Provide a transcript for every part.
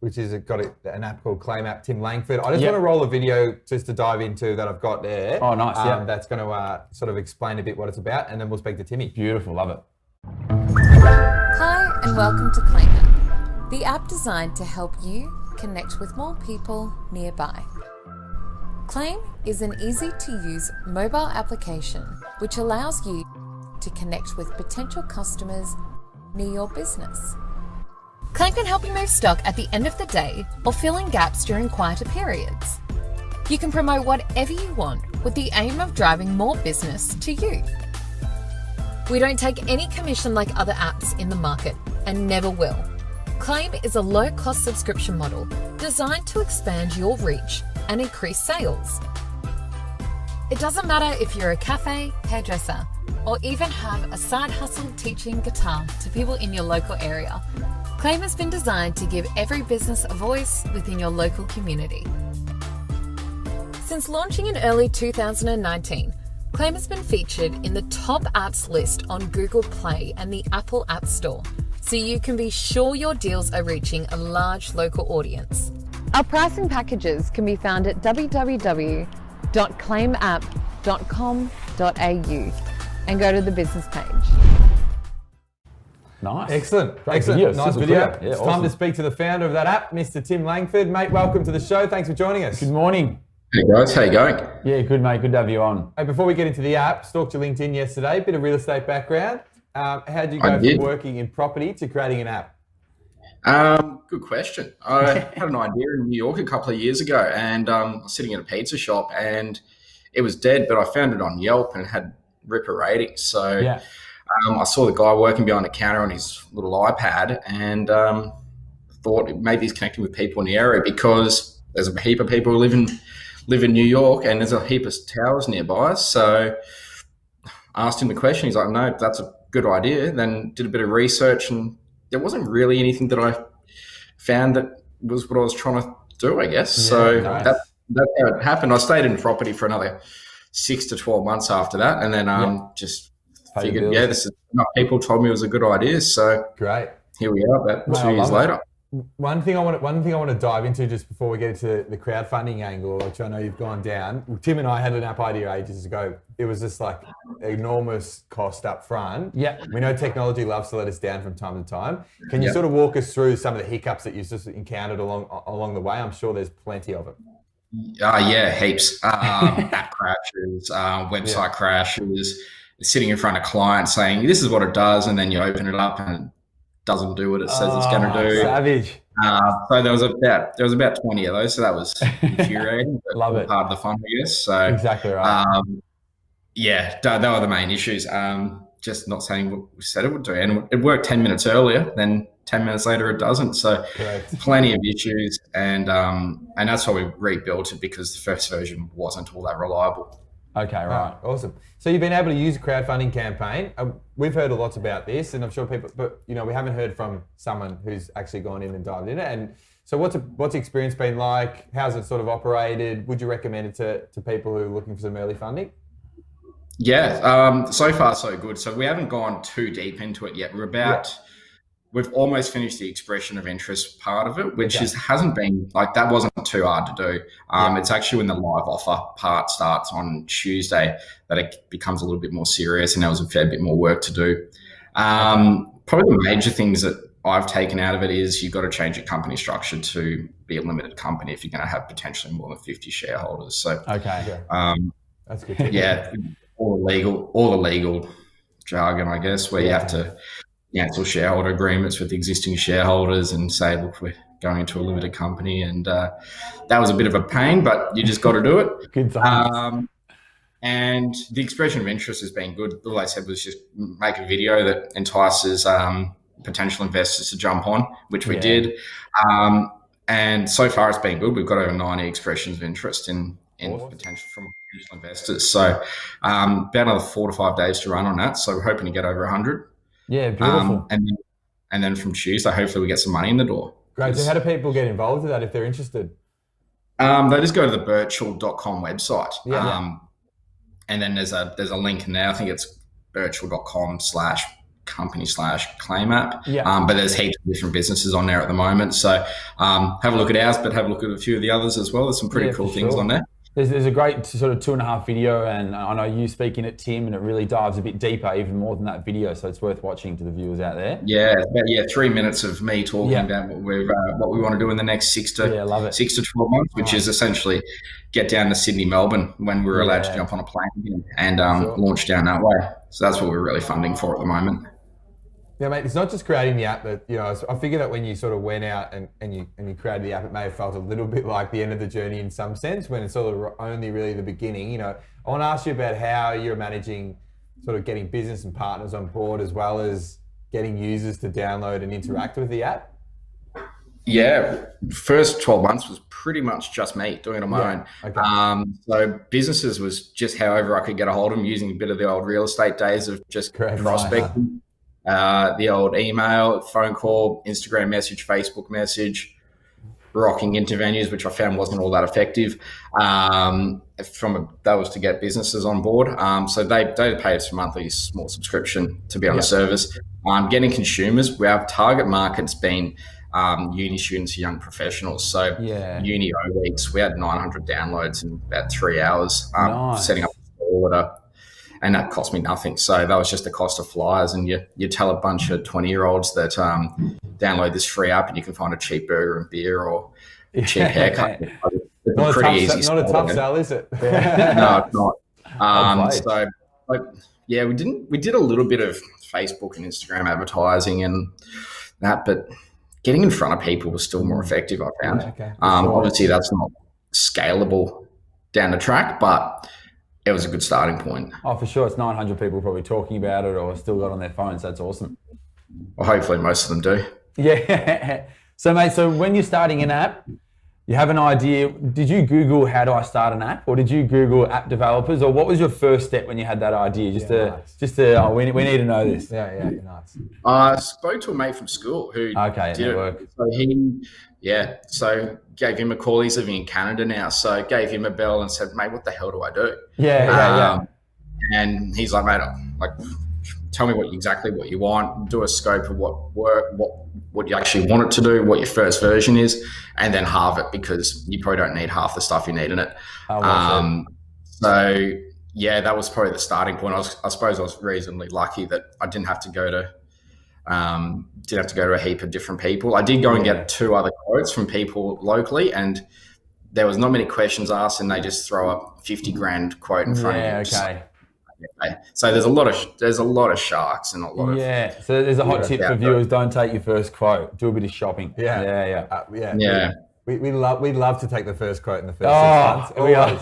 which is got an app called Claim App, Tim Langford. I just Yep. want to roll a video just to dive into that I've got there. Oh, nice, yeah. That's going to sort of explain a bit what it's about, and then we'll speak to Timmy. Beautiful, love it. Hi and welcome to Claim App, the app designed to help you connect with more people nearby. Claim is an easy-to-use mobile application which allows you to connect with potential customers near your business. Claim can help you move stock at the end of the day or fill in gaps during quieter periods. You can promote whatever you want with the aim of driving more business to you. We don't take any commission like other apps in the market and never will. Claim is a low-cost subscription model designed to expand your reach and increase sales. It doesn't matter if you're a cafe, hairdresser, or even have a side hustle teaching guitar to people in your local area. Claim has been designed to give every business a voice within your local community. Since launching in early 2019, Claim has been featured in the top apps list on Google Play and the Apple App Store, so you can be sure your deals are reaching a large local audience. Our pricing packages can be found at www.claimapp.com.au and go to the business page. Nice. Excellent. Great Excellent. video. Nice Super video. clear. Yeah, It's time to speak to the founder of that app, Mr. Tim Langford. Mate, welcome to the show. Thanks for joining us. Good morning. Hey guys, how you going? Yeah, good mate. Good to have you on. Hey, before we get into the app, stalked your LinkedIn yesterday, bit of real estate background. How did you I go from did. working in property to creating an app? Good question. I had an idea in New York a couple of years ago, and I was sitting at a pizza shop, and it was dead, but I found it on Yelp and it had ripper ratings. So Yeah. I saw the guy working behind the counter on his little iPad, and thought maybe he's connecting with people in the area because there's a heap of people who live in New York, and there's a heap of towers nearby. So I asked him the question. He's like, "No, that's a good idea." Then did a bit of research, and there wasn't really anything that I found that was what I was trying to do, I guess. So nice. that's how it happened. I stayed in property for another 6 to 12 months after that, and then just Pay your figured, bills. this is enough people told me it was a good idea. So Great. here we are, about Wow, 2 years love it. later. One thing I want to dive into just before we get into the crowdfunding angle, which I know you've gone down. Tim and I had an app idea ages ago. It was just like enormous cost up front. Yeah. We know technology loves to let us down from time to time. Can you Yeah. sort of walk us through some of the hiccups that you've just encountered along the way? I'm sure there's plenty of them. Yeah, heaps. App crashes, website crashes, sitting in front of clients saying, this is what it does, and then you open it up and it doesn't do what it says it's going to do. Savage. So there was about 20 of those, so that was infuriating. But Love it. part of the fun, I guess. So Exactly right. they were the main issues. Just not saying what we said it would do, and it worked 10 minutes earlier. Then 10 minutes later, it doesn't. So Correct. plenty of issues, and that's why we rebuilt it, because the first version wasn't all that reliable. Okay, right. Awesome. So you've been able to use a crowdfunding campaign. We've heard a lot about this, and I'm sure people, but we haven't heard from someone who's actually gone in and dived in it. And so what's the experience been like? How's it sort of operated? Would you recommend it to people who are looking for some early funding? Yeah, so far so good. So we haven't gone too deep into it yet. We've almost finished the expression of interest part of it, which hasn't been like, that wasn't too hard to do. It's actually when the live offer part starts on Tuesday that it becomes a little bit more serious, and there was a fair bit more work to do. Probably the major things that I've taken out of it is you've got to change your company structure to be a limited company if you're going to have potentially more than 50 shareholders. So Okay. That's good. To yeah, all the legal jargon, I guess, where you have to cancel shareholder agreements with existing shareholders and say, look, we're going into a limited company. And that was a bit of a pain, but you just got to do it. Good times. And the expression of interest has been good. All I said was just make a video that entices potential investors to jump on, which we did. And so far it's been good. We've got over 90 expressions of interest in potential from potential investors. So about another 4 to 5 days to run on that. So we're hoping to get over 100. Yeah, beautiful. And then from Tuesday, hopefully we get some money in the door. Great. So how do people get involved with that if they're interested? They just go to the Birchal.com website. Yeah. And then there's a link in there. I think it's birchal.com/ company/claim app. Yeah. But there's heaps of different businesses on there at the moment. So have a look at ours, but have a look at a few of the others as well. There's some pretty cool things on there. There's a great sort of 2.5 video, and I know you speaking at Tim, and it really dives a bit deeper, even more than that video. So it's worth watching to the viewers out there. Yeah, 3 minutes of me talking about what we want to do in the next 6 to 12 months, which is essentially get down to Sydney, Melbourne when we're allowed to jump on a plane again and launch down that way. So that's what we're really funding for at the moment. Yeah, mate, it's not just creating the app that, I figure that when you sort of went out and you created the app, it may have felt a little bit like the end of the journey in some sense, when it's sort of only really the beginning. I want to ask you about how you're managing sort of getting business and partners on board, as well as getting users to download and interact with the app. Yeah, first 12 months was pretty much just me doing it on my own. Okay. So businesses was just however I could get a hold of them, using a bit of the old real estate days of just prospecting. The old email, phone call, Instagram message, Facebook message, rocking into venues, which I found wasn't all that effective. That was to get businesses on board. So they pay us a monthly small subscription to be on the service. Getting consumers, our target market's been uni students, young professionals. So uni O weeks, we had 900 downloads in about 3 hours. Setting up a store and that cost me nothing. So that was just the cost of flyers. And you tell a bunch of 20-year-olds that download this free app and you can find a cheap burger and beer or a cheap haircut. It's Not pretty easy. Not a tough sell, is it? No, it's not. We did a little bit of Facebook and Instagram advertising and that, but getting in front of people was still more effective, I found. Obviously, that's not scalable down the track, but it was a good starting point. Oh, for sure. It's 900 people probably talking about it or still got on their phones. That's awesome. Well, hopefully most of them do. Yeah. So, mate, when you're starting an app, you have an idea. Did you Google how do I start an app, or did you Google app developers, or what was your first step when you had that idea? We need to know this. Yeah, nice. I spoke to a mate from school who did network. it. So gave him a call. He's living in Canada now. So gave him a bell and said, mate, what the hell do I do? And he's like, mate, tell me exactly what you want, do a scope of what you actually want it to do, what your first version is, and then halve it, because you probably don't need half the stuff you need in it. So yeah, that was probably the starting point. I suppose I was reasonably lucky that I didn't have to go to a heap of different people. I did go and get 2 other quotes from people locally, and there was not many questions asked, and they just throw up $50,000 quote in front of you. So there's a lot of sharks and a lot of So there's a hot tip for viewers: don't take your first quote. Do a bit of shopping. We'd love to take the first quote in the first 6 months. Always.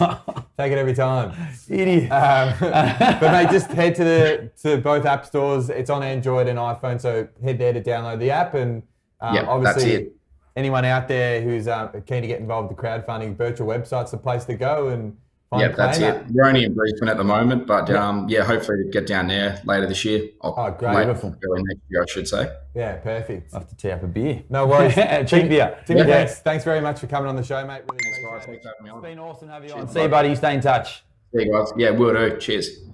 Take it every time. Idiot. But mate, just head to both app stores. It's on Android and iPhone, so head there to download the app. And obviously, that's it. Anyone out there who's keen to get involved with the crowdfunding, Birchal website's the place to go and find that's it. We're only in Brisbane at the moment, but hopefully we get down there later this year. Great. Beautiful. Early next year, I should say. Yeah, perfect. I'll have to tee up a beer. No worries. Cheap beer. Timmy, thanks very much for coming on the show, mate. Really Thanks, guys. Thanks for having me on. It's been awesome having you on. See you, buddy. Stay in touch. See you guys. Yeah, will do. Cheers.